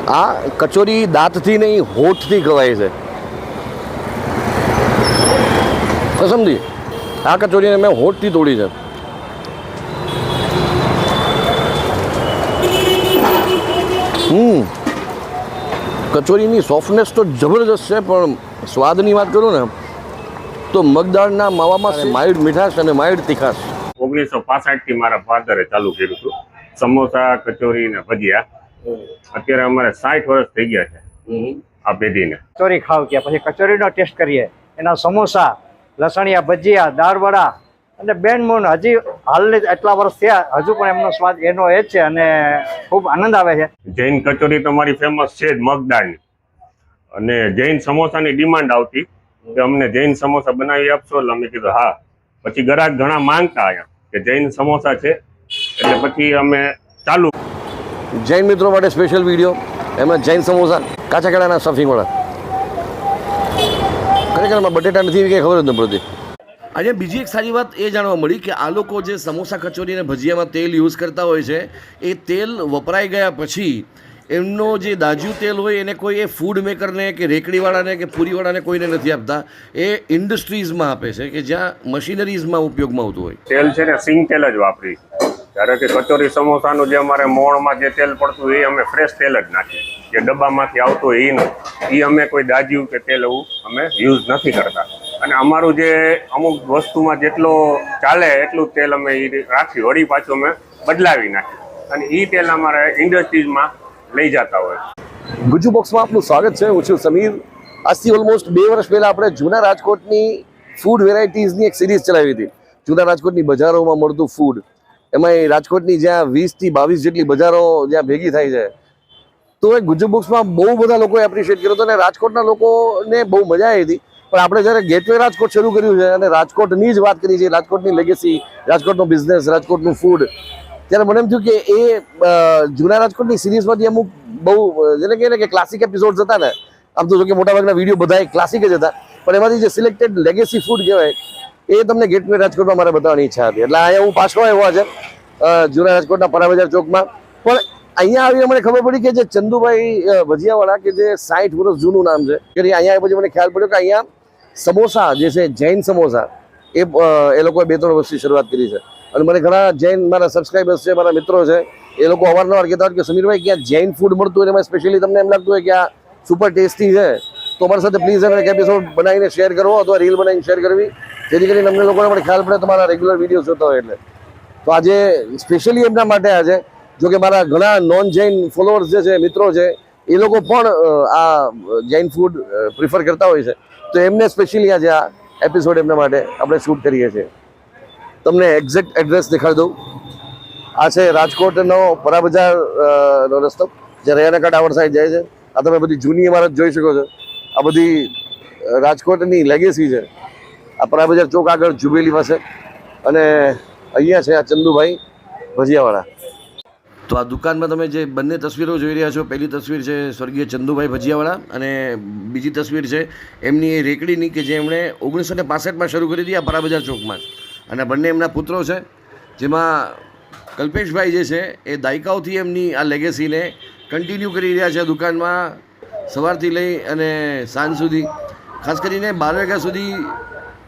આ કચોરી દાંતથી નહીં હોઠથી ખવાય છે. સમજી, આ કચોરીને મેં હોઠથી તોડી છે. કચોરીની સોફ્ટનેસ તો જબરજસ્ત છે, પણ સ્વાદની વાત કરું ને તો મગદાળના માવામાં માઇલ્ડ મીઠાશ અને માઇલ્ડ તીખાશ. 1965 થી મારા ફાધરે ચાલુ કર્યું હતું સમોસા, કચોરી ને ભજીયા. અત્યારે અમારે 60 વર્ષ થઈ ગયા છે આ પેઢીને. કચોરી ખાવ કે પછી કચોરીનો ટેસ્ટ કરીએ, એના સમોસા, લસણિયા ભજીયા, દાળવડા અને બેન મોન હજી હાલ એટલા વર્ષ થયા હજુ પણ એમનો સ્વાદ એનો એ જ છે અને ખૂબ આનંદ આવે છે. જૈન કચોરી તમારી ફેમસ છે જ મગદાળની, અને જૈન સમોસાની ડિમાન્ડ આવતી કે અમને જૈન સમોસા બનાવી આપશો, એટલે અમે કીધું હા. પછી ગ્રાહક ઘણા માંગતા આવ્યા કે જૈન સમોસા છે, એટલે પછી અમે ચાલુ. જૈન મિત્રો માટે સ્પેશિયલ વિડીયો, એમાં જૈન સમોસા, કાચા કેળાના સ્ટફિંગવાળા. ખરેખર એમાં બટેટા નથી કંઈ ખબર જ ન પડતી. આજે બીજી એક સારી વાત એ જાણવા મળી કે આ લોકો જે સમોસા, કચોરી અને ભજીયામાં તેલ યુઝ કરતા હોય છે, એ તેલ વપરાઈ ગયા પછી એમનો જે દાજ્યું તેલ હોય એને કોઈ એ ફૂડ મેકરને કે રેકડીવાળાને કે પૂરીવાળાને કોઈને નથી આપતા. એ ઇન્ડસ્ટ્રીઝમાં આપે છે કે જ્યાં મશીનરીઝમાં ઉપયોગમાં આવતું હોય. તેલ છે ને સિંગ તેલ જ વાપરી. જ્યારે કે કચોરી સમોસાનું જે અમારે મોણમાં જે તેલ પડતું હોય એ અમે ફ્રેશ તેલ જ નાખીએ. જે ડબ્બામાંથી આવતું હોય એનું, એ અમે કોઈ દાજ્યું કે તેલ એવું અમે યુઝ નથી કરતા. અને અમારું જે અમુક વસ્તુમાં જેટલો ચાલે એટલું તેલ અમે એ રાખી વળી પાછું અમે બદલાવી નાખીએ, અને એ તેલ અમારે ઇન્ડસ્ટ્રીઝમાં લઈ જતા હોય. ગુજુ બોક્સમાં આપનું સ્વાગત છે. હું છું સમીર. આજથી ઓલમોસ્ટ 2 વર્ષ પહેલાં આપણે જૂના રાજકોટની ફૂડ વેરાયટીઝની એક સિરીઝ ચલાવી હતી. જૂના રાજકોટની બજારોમાં મળતું ફૂડ, એમાં રાજકોટની જ્યાં 20 થી 22 જેટલી બજારો જ્યાં ભેગી થાય છે. તો એ ગુજુ બોક્સમાં બહુ બધા લોકોએ એપ્રિશિએટ કર્યો હતો અને રાજકોટના લોકોને બહુ મજા આવી હતી. પણ આપણે જ્યારે ગેટવે રાજકોટ શરૂ કર્યું છે અને રાજકોટની જ વાત કરી છે, રાજકોટની લેગેસી, રાજકોટનો બિઝનેસ, રાજકોટનું ફૂડ, ત્યારે મને એમ થયું કે એ જૂના રાજકોટની સિરીઝમાંથી અમુક બહુ જેને કહીએ ને કે ક્લાસિક એપિસોડ્સ હતા ને, આમ તો જો કે મોટાભાગના વિડીયો બધા ક્લાસિક જ હતા, પણ એમાંથી જે સિલેક્ટેડ લેગેસી ફૂડ કહેવાય એ તમને ગેટવે રાજકોટમાં મારે બતાવવાની ઈચ્છા હતી. એટલે અહીંયા હું પાછો આવ્યો છે જૂના રાજકોટના પરાબજાર ચોકમાં. પણ અહીંયા આવીને મને ખબર પડી કે જે ચંદુભાઈ ભજીયાવાળા, કે જે 60 વર્ષ જૂનું નામ છે, કે અહીંયા પછી મને ખ્યાલ પડ્યો કે અહીંયા સમોસા જે છે જૈન સમોસા, એ લોકોએ 2-3 વર્ષથી શરૂઆત કરી છે. અને મને ઘણા જૈન મારા સબસ્ક્રાઈબર્સ છે, મારા મિત્રો છે, એ લોકો અવારનવાર કહેતા હોય કે સમીરભાઈ ક્યાં જૈન ફૂડ મળતું હોય, એમાં સ્પેશિયલી તમને એમ લાગતું હોય કે આ સુપર ટેસ્ટી છે, તો અમારી સાથે પ્લીઝ એક એપિસોડ બનાવીને શેર કરવો અથવા રીલ બનાવીને શેર કરવી, જેથી કરીને અમને લોકોને પણ ખ્યાલ પડે તમારા રેગ્યુલર વિડીયો જોતા હોય. એટલે તો આજે સ્પેશિયલી એમના માટે આજે, જો કે મારા ઘણા નોન જૈન ફોલોઅર્સ જે છે, મિત્રો છે, એ લોકો પણ આ જૈન ફૂડ પ્રિફર કરતા હોય છે, તો એમને સ્પેશિયલી આજે આ એપિસોડ એમના માટે આપણે શૂટ કરીએ છીએ. તમને એક્ઝેક્ટ એડ્રેસ દેખાડી દઉં. આ છે રાજકોટનો પરાબજારનો રસ્તો, જે રૈયાના ટાવર સાઈડ જાય છે. આ તમે બધી જૂની ઇમારત જોઈ શકો છો. આ બધી રાજકોટની લેગેસી છે. આ પરાબજાર ચોક આગળ જુબેલી પાસે, અને અહીંયા છે આ ચંદુભાઈ ભજીયાવાળા. તો આ દુકાનમાં તમે જે બંને તસવીરો જોઈ રહ્યા છો, પહેલી તસવીર છે સ્વર્ગીય ચંદુભાઈ ભજીયાવાળા, અને બીજી તસવીર છે એમની એ રેકડીની કે જે એમણે 1965માં શરૂ કરી હતી આ પરાબજાર ચોકમાં જ. અને બંને એમના પુત્રો છે, જેમાં કલ્પેશભાઈ જે છે એ દાયકાઓથી એમની આ લેગેસીને કન્ટિન્યુ કરી રહ્યા છે દુકાનમાં, સવારથી લઈ અને સાંજ સુધી. ખાસ કરીને 12 વાગ્યા સુધી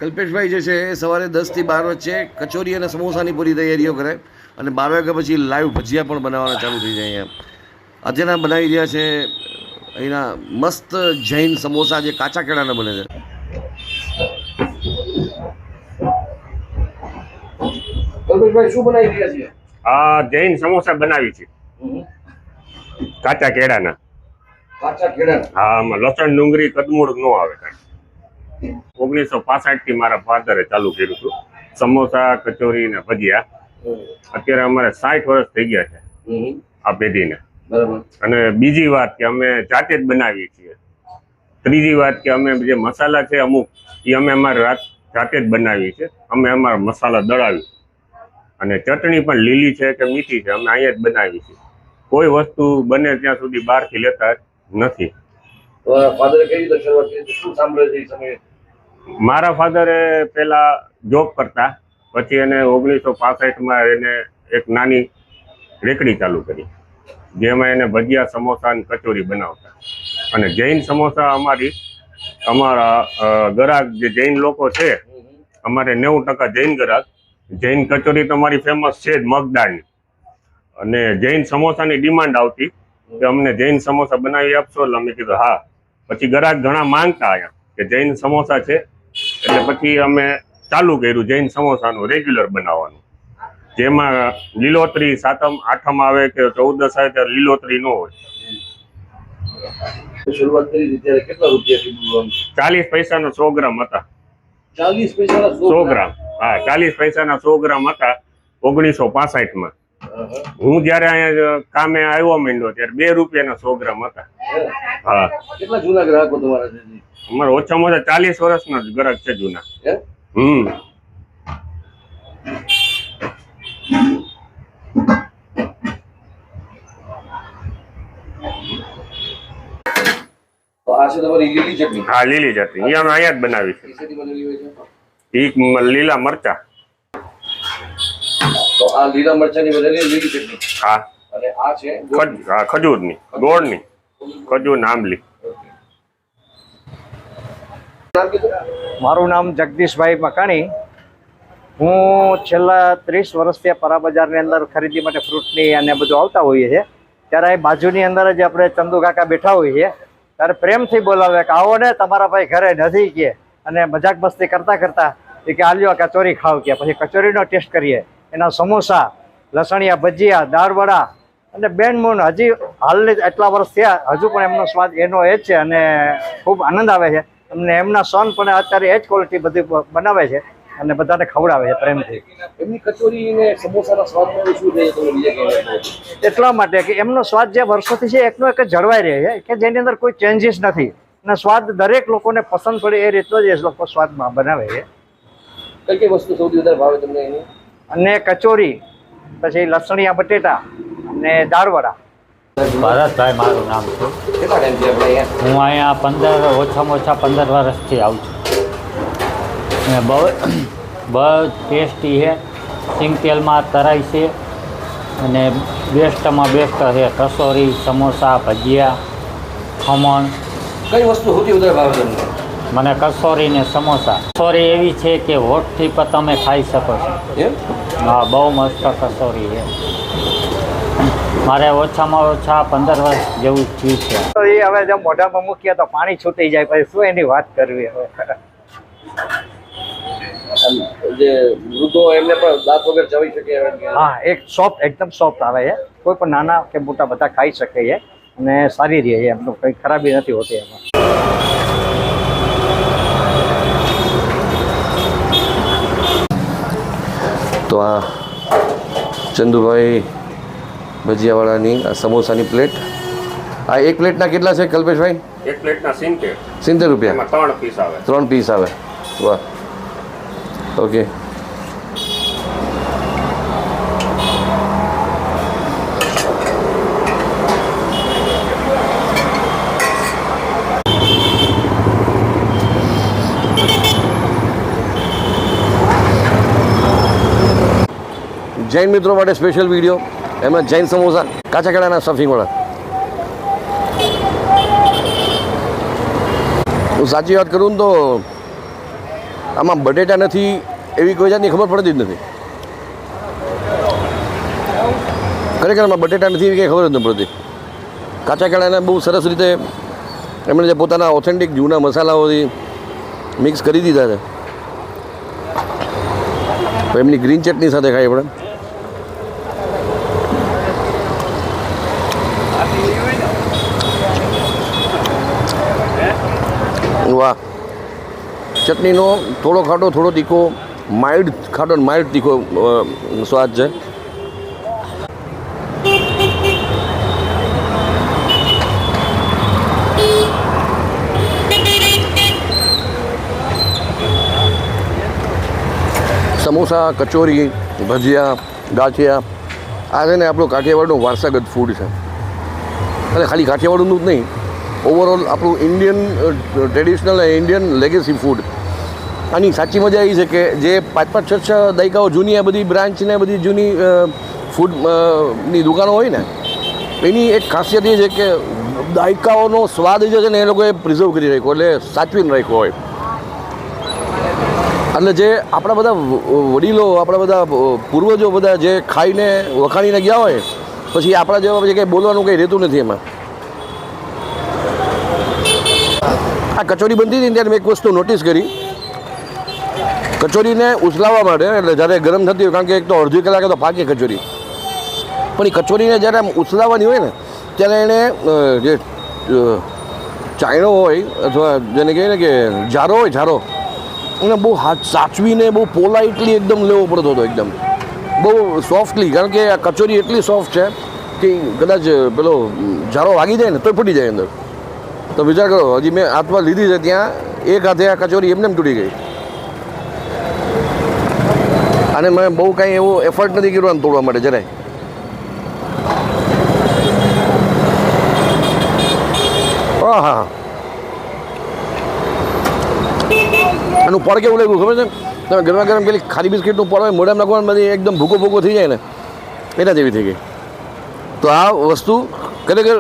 કલ્પેશભાઈ જે છે એ સવારે 10 થી 12 વચ્ચે કચોરી અને સમોસાની પૂરી તૈયારીઓ કરે, અને 12 વાગ્યા પછી લાઈવ ભજીયા પણ બનાવવાના ચાલુ થઈ જાય. અહીંયા અત્યારના બનાવી રહ્યા છે અહીંના મસ્ત જૈન સમોસા, જે કાચા કેળાના બને છે. કલ્પેશભાઈ શું બનાવી રહ્યા છે? આ જૈન સમોસા બનાવી છે, કાચા કેળાના. કાચા કેળાના? હા, આમાં લસણ, ડુંગળી, કદમૂળ ન આવે કાંઈ. 1965 થી મારા ફાધરે ચાલુ કર્યું હતું સમોસા, કચોરી ને ભજીયા. અત્યારે અમારે 60 વર્ષ થઈ ગયા છે આ પેઢીને. અને બીજી વાત કે અમે જાતે જ બનાવીએ છીએ. ત્રીજી વાત કે અમે જે મસાલા છે અમુક, એ અમે અમારે જાતે જ બનાવીએ છીએ. અમે અમારા મસાલા દળાવી, અને ચટણી પણ લીલી છે કે મીઠી છે અમે અહીંયા જ બનાવીએ છીએ. કોઈ વસ્તુ બને ત્યાં સુધી બહારથી લેતા નથી. ફાધરે કઈ રીતે શરૂઆત કરી? શું સાંભળે છે એ સમયે? મારા ફાધરે પહેલા જોબ કરતા, પછી એને 1965માં એને એક નાની રેકડી ચાલુ કરી. જેમાં એને ભજીયા, સમોસા અને કચોરી બનાવતા. અને જૈન સમોસા અમારા ગ્રાહક જે જૈન લોકો છે, અમારે 90% જૈન ગ્રાહક. જૈન કચોરી તો અમારી ફેમસ છે જ મગદાળની. અને જૈન સમોસાની ડિમાન્ડ આવતી કે અમને જૈન સમોસા બનાવી આપશો, એટલે અમે કીધું હા. પછી ગ્રાહક ઘણા માંગતા અહીંયા કે જૈન સમોસા છે, એટલે પછી અમે ચાલુ કર્યું જૈન સમોસાનું રેગ્યુલર બનાવવાનું. જેમાં લીલોતરી 7મ 8મ આવે કે 14 આવે ત્યારે લીલોતરી ન હોય. શરૂઆત કરી હતી ત્યારે કેટલા રૂપિયા 40 પૈસાના 100 ગ્રામ હતા. 40 પૈસાના 100 ગ્રામ, હા, 40 પૈસાના 100 ગ્રામ હતા 1965માં. હું જયારે અહીંયા કામે આવ્યો માંડ્યો ત્યારે 2 રૂપિયાના 100 ગ્રામ હતા. હા. કેટલા જૂના ગ્રાહકો તમારા છે? અમારા ઓછામાં ઓછા 40 વર્ષના જ ગ્રાહક છે જૂના. તો આ છે તમારી લીલી ચટણી. હા, લીલી ચટણી અમે અહીંયા જ બનાવી છે. શેની બનેલી હોય છે? લીલા મરચા. તો આ લીલા મરચાની બનેલી લીલી ચટણી. હા. અને આ છે ખજૂરની, ગોળની, ખજૂર ને આંબલી. મારું નામ જગદીશભાઈ મકાણી. હું છેલ્લા 30 વર્ષથી પરા બજારની અંદર ખરીદી માટે ફ્રૂટની અને બધું આવતા હોઈએ છીએ. ત્યારે એ બાજુની અંદર જ આપણે ચંદુ કાકા બેઠા હોઈએ છીએ. ત્યારે પ્રેમથી બોલાવે કે આવો ને, તમારા ભાઈ ઘરે નથી કે. અને મજાક મસ્તી કરતા કરતા એ કે આલ્યો કચોરી ખાવ કે. પછી કચોરીનો ટેસ્ટ કરીએ. એના સમોસા, લસણિયા ભજીયા, દાળવડા અને બેનમૂન હજી હાલની એટલા વર્ષ થયા હજુ પણ એમનો સ્વાદ એનો એ જ છે અને ખૂબ આનંદ આવે છે. અમને એમના સન પણ અત્યારે એ જ ક્વોલિટી બધી બનાવે છે અને બધાને ખવડાવે છે પ્રેમથી. એમની કચોરી ને સમોસાના સ્વાદમાં શું છે તમે બીજા એટલા માટે કે એમનો સ્વાદ જે વર્ષોથી છે એકનો એક જ જળવાઈ રહે છે કે જેની અંદર કોઈ ચેન્જીસ નથી અને સ્વાદ દરેક લોકોને પસંદ પડે એ રીતનો જ એ લોકો સ્વાદમાં બનાવે છે. કઈ કઈ વસ્તુ સૌથી વધારે ભાવે તમને એની? અને કચોરી, પછી લસણિયા બટેટા અને દાળવડા. ભરતભાઈ મારું નામ છે. કેટલા ટાઈમથી આપણે અહીંયા? હું અહીંયા ઓછામાં ઓછા 15 વર્ષથી આવું છું. અને બહુ ટેસ્ટી છે. સિંગ તેલમાં તરાય છે અને બેસ્ટમાં બેસ્ટ છે. કચોરી, સમોસા, ભજીયા, ખમણ. કઈ વસ્તુ સૌથી વધારે ભાવે તમને? મને કચોરી ને સમોસા. કચોરી એવી છે કે હોઠથી પણ તમે ખાઈ શકો છો. એમ? હા, બહુ મસ્ત કચોરી છે. મારે ઓછામાં ઓછા 15 વર્ષ જેવું થયું છે. તો એ હવે જો મોઢામાં મૂકીએ તો પાણી છૂટી જાય, પછી શું એની વાત કરવી હવે. જે વૃદ્ધો એમને પણ દાંત વગર ચવી શકે? હા, એક સોફ્ટ, એકદમ સોફ્ટ આવે છે. કોઈ પણ નાના કે મોટા બધા ખાઈ શકે છે અને સારી રહે છે. એમનું કંઈ ખરાબી નથી હોતી એમાં. તો આ ચંદુભાઈ ભજીયાવાળાની આ સમોસાની પ્લેટ. આ એક પ્લેટના કેટલા છે કલ્પેશભાઈ? એક પ્લેટના 70 રૂપિયા. એમાં 3 પીસ આવે. 3 પીસ આવે. વાહ, ઓકે. જૈન મિત્રો માટે સ્પેશિયલ વિડીયો, એમાં જૈન સમોસા, કાચા કેળાના સ્ટફિંગવાળા. હું સાચી વાત કરું ને તો આમાં બટેટા નથી એવી કોઈ જાતની ખબર પડતી જ નથી. ખરેખર આમાં બટેટા નથી એવી કંઈ ખબર જ ન પડતી. કાચા કેળાને બહુ સરસ રીતે એમણે જે પોતાના ઓથેન્ટિક જૂના મસાલાઓથી મિક્સ કરી દીધા છે. એમની ગ્રીન ચટણી સાથે ખાઈ આપણે. વાહ, ચટણીનો થોડો ખાટો, થોડો તીખો, માઇલ્ડ ખાટો, માઇલ્ડ તીખો સ્વાદ છે. સમોસા, કચોરી, ભજીયા, ગાંઠિયા, આ છે ને આપણું કાઠિયાવાડનું વારસાગત ફૂડ છે. અને ખાલી કાઠિયાવાડનું જ નહીં, ઓવરઓલ આપણું Indian traditional Indian legacy food. આની સાચી મજા એ છે કે જે 5-5, 6-6 દાયકાઓ જૂની આ બધી બ્રાન્ચ ને બધી જૂની ફૂડની દુકાનો હોય ને, એની એક ખાસિયત એ છે કે દાયકાઓનો સ્વાદ જે છે ને એ લોકોએ પ્રિઝર્વ કરી રાખ્યો, એટલે સાચવીને રાખ્યો હોય. એટલે જે આપણા બધા વડીલો, આપણા બધા પૂર્વજો બધા જે ખાઈને વખાણીને ગયા હોય, પછી આપણા જેવા પછી કંઈ બોલવાનું કંઈ રહેતું નથી એમાં. આ કચોરી બનતી હતી ને ત્યારે મેં એક વસ્તુ નોટિસ કરી. કચોરીને ઉછલાવવા માટે, એટલે જ્યારે ગરમ થતી હોય, કારણ કે એક તો અડધી કલાકે તો પાકે કચોરી, પણ એ કચોરીને જ્યારે આમ ઉછલાવવાની હોય ને ત્યારે એણે જે ચાયણો હોય અથવા જેને કહીએ ને કે જારો હોય, જારો એને બહુ હાથ સાચવીને બહુ પોલાઇટલી એકદમ લેવો પડતો હતો, એકદમ બહુ સોફ્ટલી, કારણ કે આ કચોરી એટલી સોફ્ટ છે કે કદાચ પેલો જારો વાગી જાય ને તો ફૂટી જાય અંદર. તો વિચાર કરો, હજી મેં હાથમાં લીધી છે ત્યાં એક હાથે આ કચોરી એમને એમ તૂટી ગઈ. અને મેં બહુ કાંઈ એવો એફર્ટ નથી કર્યો આમ તોડવા માટે જરાય. હા, આનું પડ કેવું લાગ્યું ખબર છે? તમે ગરમા ગરમ પેલી ખારી બિસ્કીટનું પડ હોય મોઢામાં નાખવાનું, બધી એકદમ ભૂકો ભૂકો થઈ જાય ને એના જેવી થઈ ગઈ. તો આ વસ્તુ ખરેખર,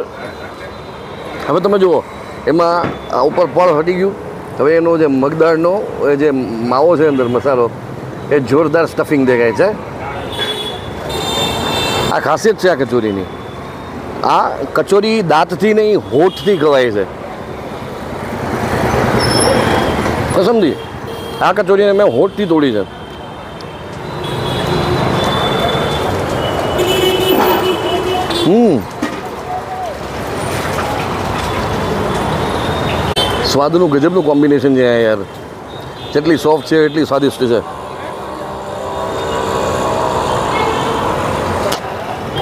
હવે તમે જુઓ એમાં આ ઉપર પડ હટી ગયું. હવે એનો જે મગદાળનો જે માવો છે અંદર મસાલો, એ જોરદાર સ્ટફિંગ દેખાય છે. આ ખાસિયત છે આ કચોરીની. આ કચોરી દાંતથી નહીં, હોઠથી ખવાય છે. સમજી, આ કચોરીને મેં હોઠથી તોડી છે. સ્વાદનું ગજબનું કોમ્બિનેશન છે યાર. જેટલી સોફ્ટ છે એટલી સ્વાદિષ્ટ છે.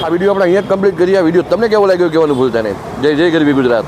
આ વિડીયો આપણે અહીંયા જ કમ્પ્લીટ કરીએ. આ વિડીયો તમને કેવો લાગ્યો કહેવાનું ભૂલતા નહીં. જય જય ગરવી ગુજરાત.